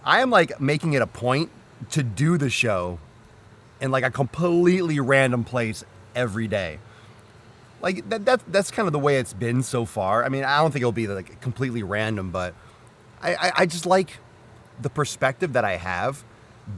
I am like making it a point to do the show in like a completely random place every day. Like that's kind of the way it's been so far. I mean, I don't think it'll be like completely random, but I just like the perspective that I have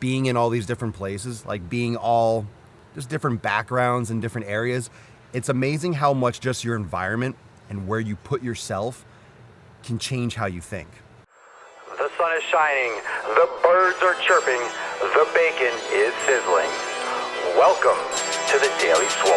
being in all these different places, like being all just different backgrounds and different areas. It's amazing how much just your environment and where you put yourself can change how you think. The sun is shining, the birds are chirping, the bacon is sizzling. Welcome to the Daily Swole.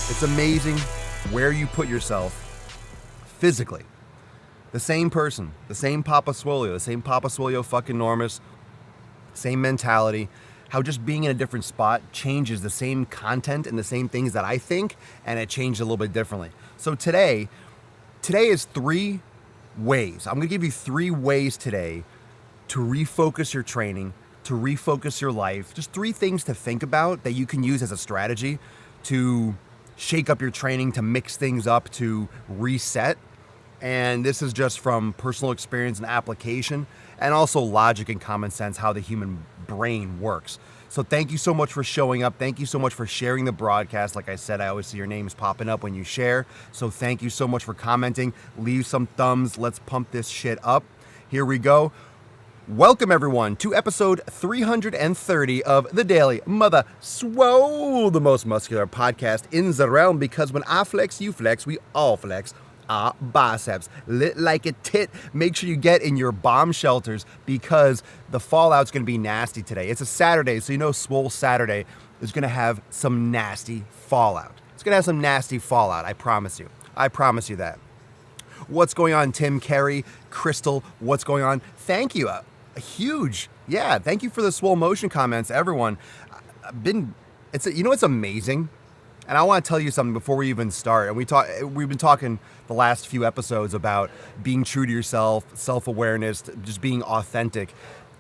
It's amazing where you put yourself physically. The same person, the same Papa Swolio, the same Papa Swolio fucking Normous, same mentality, how just being in a different spot changes the same content and the same things that I think, and it changed a little bit differently. So today is 3 ways. I'm gonna give you 3 ways today to refocus your training, to refocus your life. Just 3 things to think about that you can use as a strategy to shake up your training, to mix things up, to reset. And this is just from personal experience and application, and also logic and common sense, how the human brain works. So thank you so much for showing up. Thank you so much for sharing the broadcast. Like I said, I always see your names popping up when you share. So thank you so much for commenting. Leave some thumbs. Let's pump this shit up. Here we go. Welcome everyone to episode 330 of the Daily Mother Swole, the most muscular podcast in the realm, because when I flex, you flex, we all flex our biceps. Lit like a tit. Make sure you get in your bomb shelters because the fallout's going to be nasty today. It's a Saturday, so you know Swole Saturday is going to have some nasty fallout. It's going to have some nasty fallout, I promise you. I promise you that. What's going on, Tim, Carey, Crystal? What's going on? Thank you. Huge. Yeah, thank you for the Swole Motion comments, everyone. It's amazing. And I want to tell you something before we even start. And we've been talking the last few episodes about being true to yourself, self-awareness, just being authentic.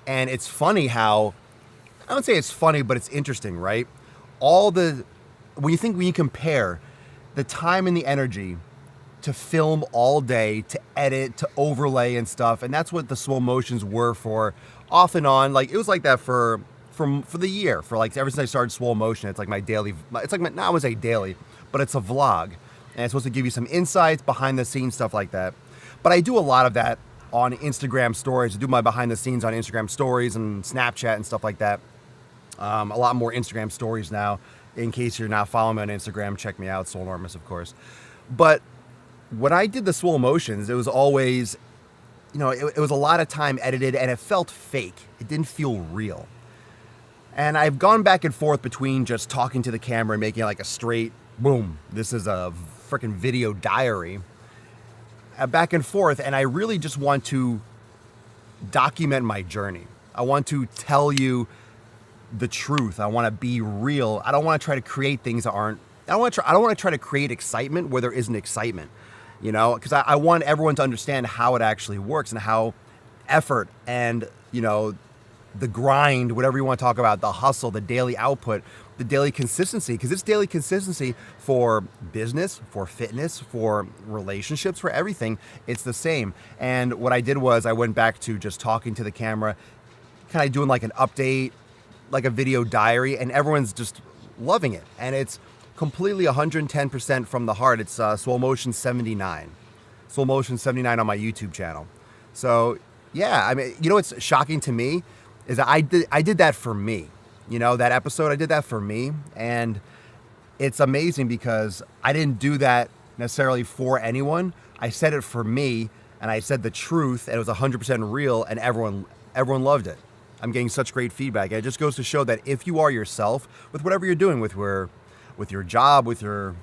And it's funny how, I don't say it's funny, but it's interesting, right? When you compare the time and the energy to film all day, to edit, to overlay and stuff, and that's what the Swole Motions were for off and on. Like, it was like that for the year, for like ever since I started Swole Motion. It's like my daily, it's like not I would say daily, but it's a vlog, and it's supposed to give you some insights, behind the scenes stuff like that. But I do a lot of that on Instagram stories. I do my behind the scenes on Instagram stories and Snapchat and stuff like that. A lot more Instagram stories now. In case you're not following me on Instagram, check me out, Swolenormous, of course. But when I did the Swole Motions, it was always, it was a lot of time edited, and it felt fake. It didn't feel real. And I've gone back and forth between just talking to the camera and making it like a straight, boom, this is a freaking video diary, back and forth. And I really just want to document my journey. I want to tell you the truth. I want to be real. I don't want to try to create things that aren't, I don't want to try to create excitement where there isn't excitement. Because I want everyone to understand how it actually works and how effort and, the grind, whatever you want to talk about, the hustle, the daily output, the daily consistency, because it's daily consistency for business, for fitness, for relationships, for everything. It's the same. And what I did was I went back to just talking to the camera, kind of doing like an update, like a video diary, and everyone's just loving it. And it's completely 110% from the heart. It's Swole Motion 79. Swole Motion 79 on my YouTube channel. So, yeah, I mean, what's shocking to me is that I did that for me. That episode, I did that for me. And it's amazing because I didn't do that necessarily for anyone. I said it for me, and I said the truth, and it was 100% real, and everyone loved it. I'm getting such great feedback. And it just goes to show that if you are yourself with whatever you're doing, with your job, with your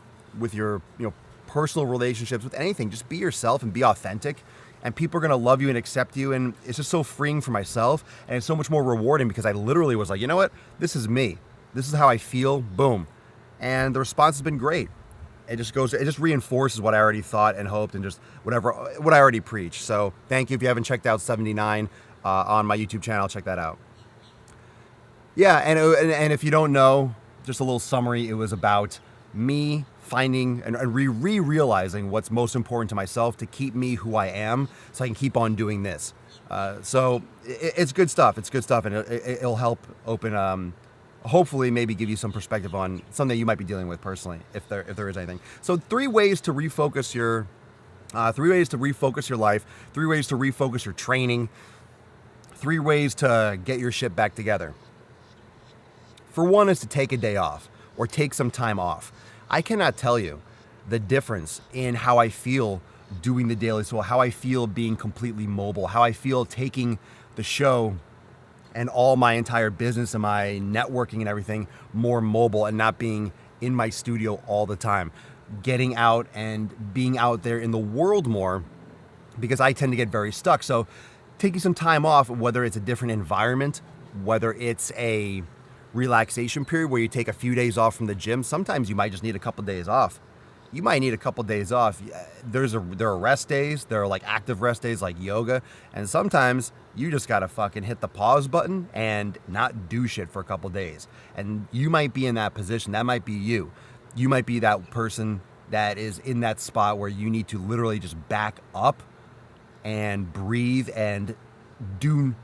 personal relationships, with anything, just be yourself and be authentic, and people are going to love you and accept you. And it's just so freeing for myself, and it's so much more rewarding because I literally was like, you know what, this is me, this is how I feel, boom. And the response has been great. it just reinforces what I already thought and hoped and just what I already preach. So thank you. If you haven't checked out 79 on my YouTube channel, check that out. Yeah, and if you don't know, just a little summary, it was about me finding and realizing what's most important to myself to keep me who I am so I can keep on doing this. So it's good stuff. It's good stuff, and it'll help open, hopefully maybe give you some perspective on something you might be dealing with personally, if there is anything. So 3 ways to refocus your life, 3 ways to refocus your training, 3 ways to get your shit back together. For one is to take a day off or take some time off. I cannot tell you the difference in how I feel doing the Daily Swole, how I feel being completely mobile, how I feel taking the show and all my entire business and my networking and everything more mobile and not being in my studio all the time. Getting out and being out there in the world more, because I tend to get very stuck. So taking some time off, whether it's a different environment, whether it's a relaxation period where you take a few days off from the gym. Sometimes you might just need a couple days off. You might need a couple days off. There are rest days. There are like active rest days like yoga. And sometimes you just got to fucking hit the pause button and not do shit for a couple days. And you might be in that position. That might be you. You might be that person that is in that spot where you need to literally just back up and breathe and do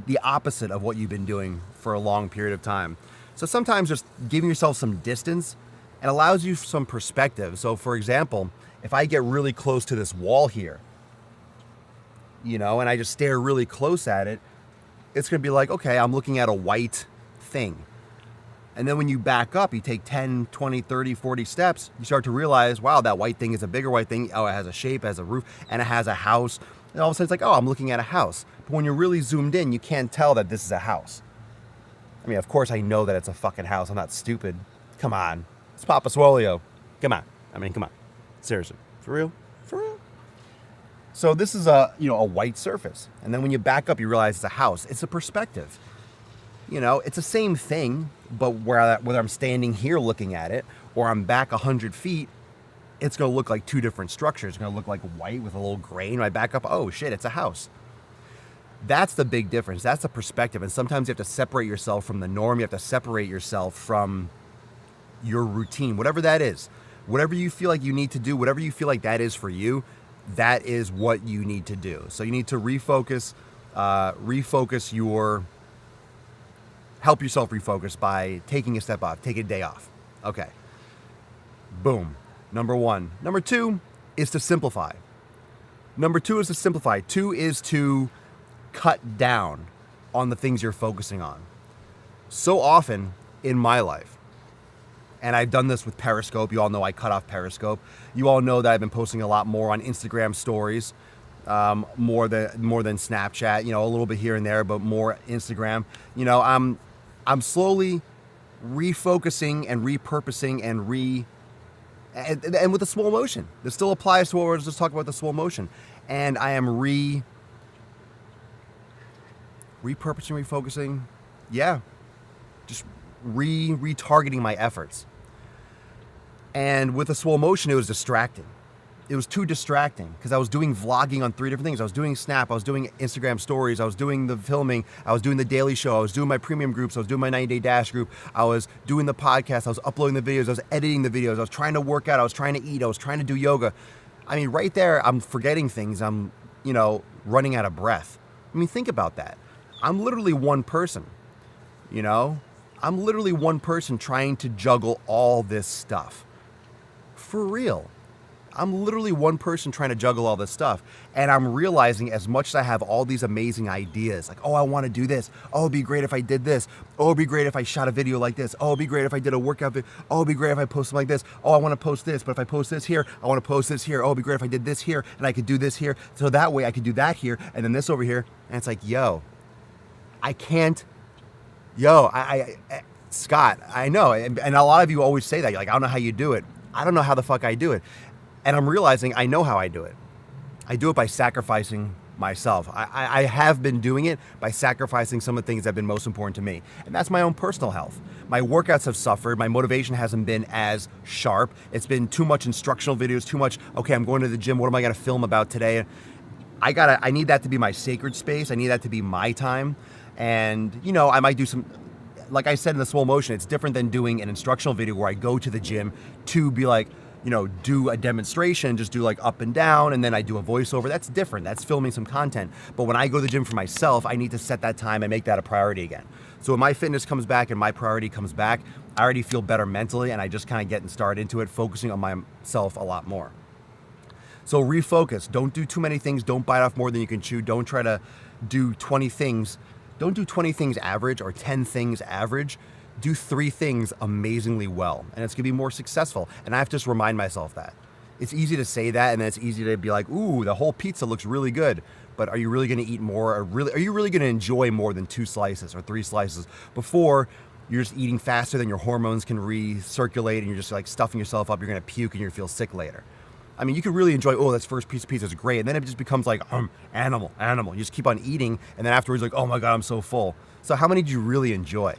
the opposite of what you've been doing for a long period of time. So sometimes just giving yourself some distance and allows you some perspective. So for example, if I get really close to this wall here, and I just stare really close at it, it's going to be like, okay, I'm looking at a white thing. And then when you back up, you take 10, 20, 30, 40 steps, you start to realize, wow, that white thing is a bigger white thing. Oh, it has a shape, it has a roof, and it has a house. And all of a sudden it's like, oh, I'm looking at a house. But when you're really zoomed in, you can't tell that this is a house. I mean, of course I know that it's a fucking house. I'm not stupid. Come on. It's Papa Swoleo. Come on. Come on. Seriously. For real? For real? So this is a white surface. And then when you back up, you realize it's a house. It's a perspective. It's the same thing, but whether I'm standing here looking at it or I'm back 100 feet, it's going to look like 2 different structures. It's going to look like white with a little gray. And I back up, oh shit, it's a house. That's the big difference. That's the perspective. And sometimes you have to separate yourself from the norm. You have to separate yourself from your routine, whatever that is. Whatever you feel like you need to do, whatever you feel like that is for you, that is what you need to do. So you need to help yourself refocus by taking a step off, take a day off. Okay. Boom. Number 1. Number 2 is to simplify. 2 is to cut down on the things you're focusing on. So often in my life, and I've done this with Periscope. You all know I cut off Periscope. You all know that I've been posting a lot more on Instagram stories, more than Snapchat. A little bit here and there, but more Instagram. I'm slowly refocusing and repurposing and with the Swole motion. This still applies to what we're just talking about, the Swole motion. And I am repurposing, refocusing. Yeah. Just retargeting my efforts. And with the Swole motion, it was distracting. It was too distracting because I was doing vlogging on 3 different things. I was doing Snap, I was doing Instagram stories, I was doing the filming, I was doing the daily show, I was doing my premium groups, I was doing my 90-day dash group, I was doing the podcast, I was uploading the videos, I was editing the videos, I was trying to work out, I was trying to eat, I was trying to do yoga. I mean, right there, I'm forgetting things. I'm, running out of breath. I mean, think about that. I'm literally one person, I'm literally one person trying to juggle all this stuff. For real. I'm literally one person trying to juggle all this stuff. And I'm realizing as much as I have all these amazing ideas, like, oh, I want to do this. Oh, it'd be great if I did this. Oh, it'd be great if I shot a video like this. Oh, it'd be great if I did a workout video. Oh, it'd be great if I posted like this. Oh, I want to post this, but if I post this here, I want to post this here. Oh, it'd be great if I did this here and I could do this here. So that way I could do that here and then this over here. And it's like, I can't. Scott, I know. And a lot of you always say that. You're like, I don't know how you do it. I don't know how the fuck I do it. And I'm realizing I know how I do it. I do it by sacrificing myself. I have been doing it by sacrificing some of the things that have been most important to me. And that's my own personal health. My workouts have suffered. My motivation hasn't been as sharp. It's been too much instructional videos, too much, okay, I'm going to the gym. What am I going to film about today? I need that to be my sacred space. I need that to be my time. And, I might do some, like I said in the Swole Motion, it's different than doing an instructional video where I go to the gym to be like, do a demonstration, just do like up and down, and then I do a voiceover. That's different. That's filming some content. But when I go to the gym for myself, I need to set that time and make that a priority again. So when my fitness comes back and my priority comes back, I already feel better mentally, and I just kind of get started into it, focusing on myself a lot more. So refocus. Don't do too many things. Don't bite off more than you can chew. Don't try to do 20 things. Don't do 20 things average or 10 things average. Do 3 things amazingly well, and it's gonna be more successful. And I have to just remind myself that. It's easy to say that, and then it's easy to be like, ooh, the whole pizza looks really good. But are you really gonna eat more? Are you really gonna enjoy more than 2 slices or 3 slices before you're just eating faster than your hormones can recirculate, and you're just like stuffing yourself up, you're gonna puke and you're gonna feel sick later. I mean, you could really enjoy, oh, this first piece of pizza is great, and then it just becomes like, animal. You just keep on eating, and then afterwards like, oh my God, I'm so full. So how many do you really enjoy?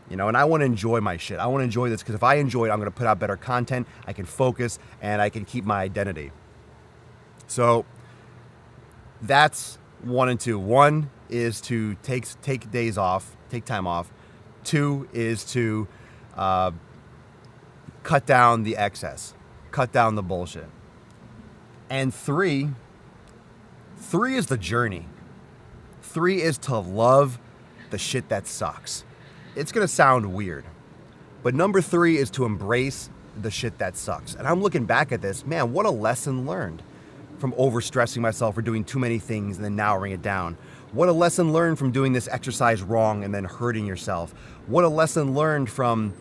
And I want to enjoy my shit. I want to enjoy this because if I enjoy it, I'm going to put out better content, I can focus, and I can keep my identity. So that's 1 and 2. 1 is to take days off, take time off. 2 is to cut down the excess, cut down the bullshit. And 3 is the journey. 3 is to love the shit that sucks. It's going to sound weird, but number 3 is to embrace the shit that sucks. And I'm looking back at this, man, what a lesson learned from overstressing myself or doing too many things and then narrowing it down. What a lesson learned from doing this exercise wrong and then hurting yourself. What a lesson learned from,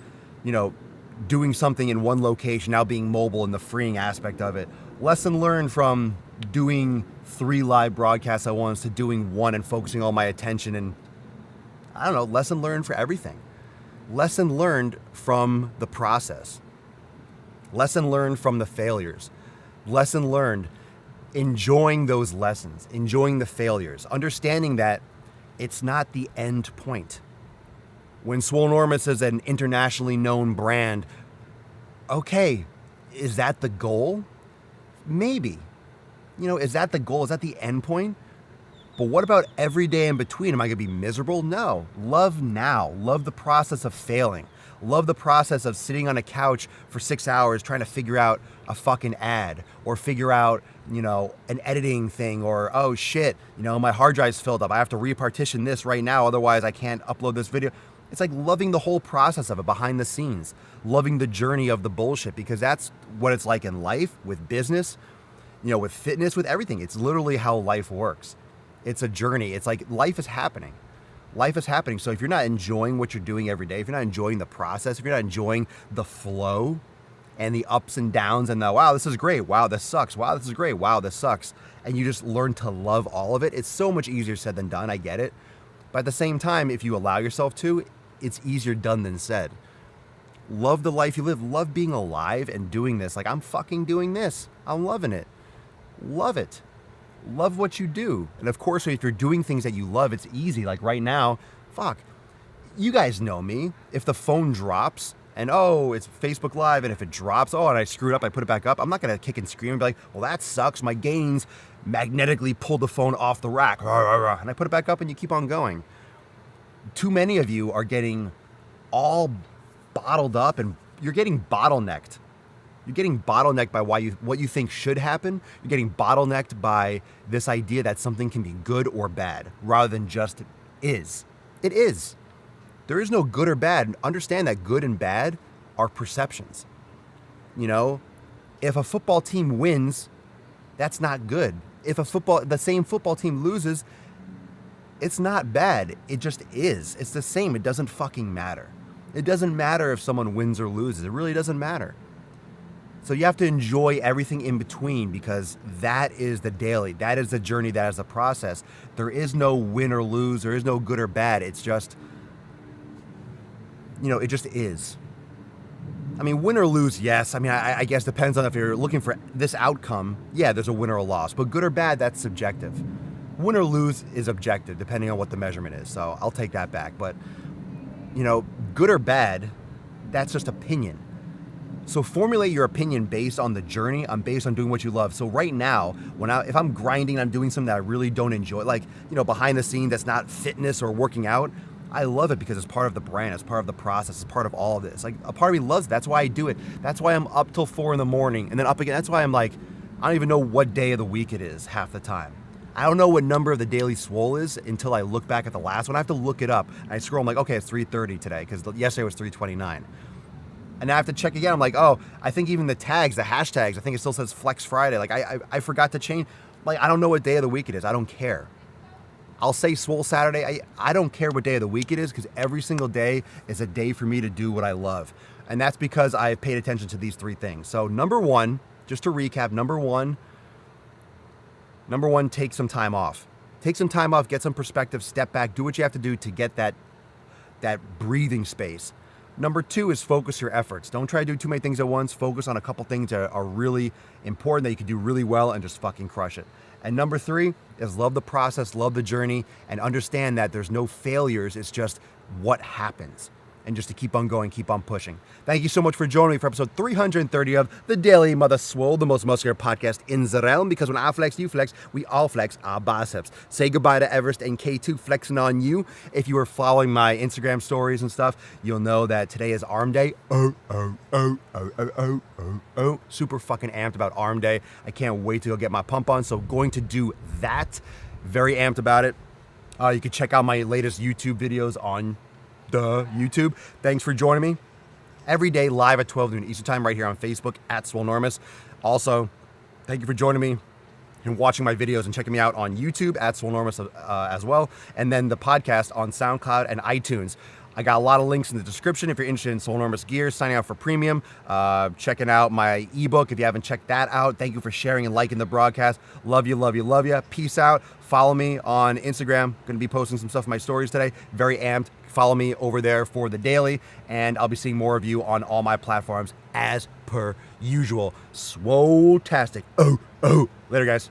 doing something in one location, now being mobile and the freeing aspect of it. Lesson learned from doing 3 live broadcasts at once to doing 1 and focusing all my attention, and I don't know, lesson learned for everything. Lesson learned from the process. Lesson learned from the failures. Lesson learned enjoying those lessons, enjoying the failures, understanding that it's not the end point. When Swolenormous is an internationally known brand, okay, is that the goal? Maybe. Is that the goal? Is that the end point? But what about every day in between? Am I going to be miserable? No. Love now. Love the process of failing. Love the process of sitting on a couch for 6 hours trying to figure out a fucking ad or figure out, an editing thing or, oh shit, my hard drive's filled up. I have to repartition this right now. Otherwise I can't upload this video. It's like loving the whole process of it behind the scenes, loving the journey of the bullshit, because that's what it's like in life, with business, with fitness, with everything. It's literally how life works. It's a journey. It's like life is happening. Life is happening. So if you're not enjoying what you're doing every day, if you're not enjoying the process, if you're not enjoying the flow and the ups and downs and the, wow, this is great. Wow, this sucks. Wow, this is great. Wow, this sucks. And you just learn to love all of it. It's so much easier said than done. I get it. But at the same time, if you allow yourself to, it's easier done than said. Love the life you live. Love being alive and doing this. Like, I'm fucking doing this. I'm loving it. Love it. Love what you do. And of course, if you're doing things that you love, it's easy. Like right now, fuck. You guys know me. If the phone drops and, oh, it's Facebook Live, and if it drops, oh, and I screwed up, I put it back up, I'm not going to kick and scream and be like, well, that sucks. My gains magnetically pulled the phone off the rack. And I put it back up and you keep on going. Too many of you are getting all bottled up and you're getting bottlenecked. You're getting bottlenecked by what you think should happen. You're getting bottlenecked by this idea that something can be good or bad rather than just is. It is. There is no good or bad. Understand that good and bad are perceptions. If a football team wins, that's not good. If the same football team loses, it's not bad. It just is. It's the same. It doesn't fucking matter. It doesn't matter if someone wins or loses. It really doesn't matter. So you have to enjoy everything in between, because that is the daily. That is the journey. That is the process. There is no win or lose. There is no good or bad. It's just, it just is. I mean, win or lose, yes. I mean, I guess depends on if you're looking for this outcome. Yeah, there's a win or a loss. But good or bad, that's subjective. win or lose is objective depending on what the measurement is. So I'll take that back. But, you know, good or bad, that's just opinion. So formulate your opinion based on the journey. I'm based on doing what you love. So right now, if I'm grinding, I'm doing something that I really don't enjoy, like, you know, behind the scenes that's not fitness or working out, I love it because it's part of the brand, it's part of the process, it's part of all of this. Like, a part of me loves it. That's why I do it. That's why I'm up till 4 a.m. and then up again. That's why I'm like, I don't even know what day of the week it is half the time. I don't know what number of the daily Swole is until I look back at the last one. I have to look it up. I scroll, I'm like, okay, it's 3:30 today because yesterday was 3:29. And I have to check again. I'm like, oh, I think even the tags, the hashtags, I think it still says Flex Friday. Like, I forgot to change. Like, I don't know what day of the week it is. I don't care. I'll say Swole Saturday. I don't care what day of the week it is because every single day is a day for me to do what I love. And that's because I've paid attention to these 3 things. So number 1, just to recap, number one, take some time off. Take some time off, get some perspective, step back, do what you have to do to get that breathing space. Number 2 is focus your efforts. Don't try to do too many things at once. Focus on a couple things that are really important that you can do really well and just fucking crush it. And number 3 is love the process, love the journey, and understand that there's no failures. It's just what happens. And just to keep on going, keep on pushing. Thank you so much for joining me for episode 330 of the Daily Mother Swole, the most muscular podcast in the realm. Because when I flex, you flex, we all flex our biceps. Say goodbye to Everest and K2 flexing on you. If you were following my Instagram stories and stuff, you'll know that today is arm day. Super fucking amped about arm day. I can't wait to go get my pump on. So going to do that. Very amped about it. You can check out my latest YouTube videos on YouTube. Thanks for joining me. Every day live at 12 noon Eastern time right here on Facebook at Swolenormous. Also, thank you for joining me and watching my videos and checking me out on YouTube at Swolenormous as well. And then the podcast on SoundCloud and iTunes. I got a lot of links in the description if you're interested in Swolenormous gear, signing up for premium, checking out my ebook if you haven't checked that out. Thank you for sharing and liking the broadcast. Love you, love you, love you. Peace out. Follow me on Instagram. Going to be posting some stuff in my stories today. Very amped. Follow me over there for the daily, and I'll be seeing more of you on all my platforms as per usual. Swole-tastic. Later, guys.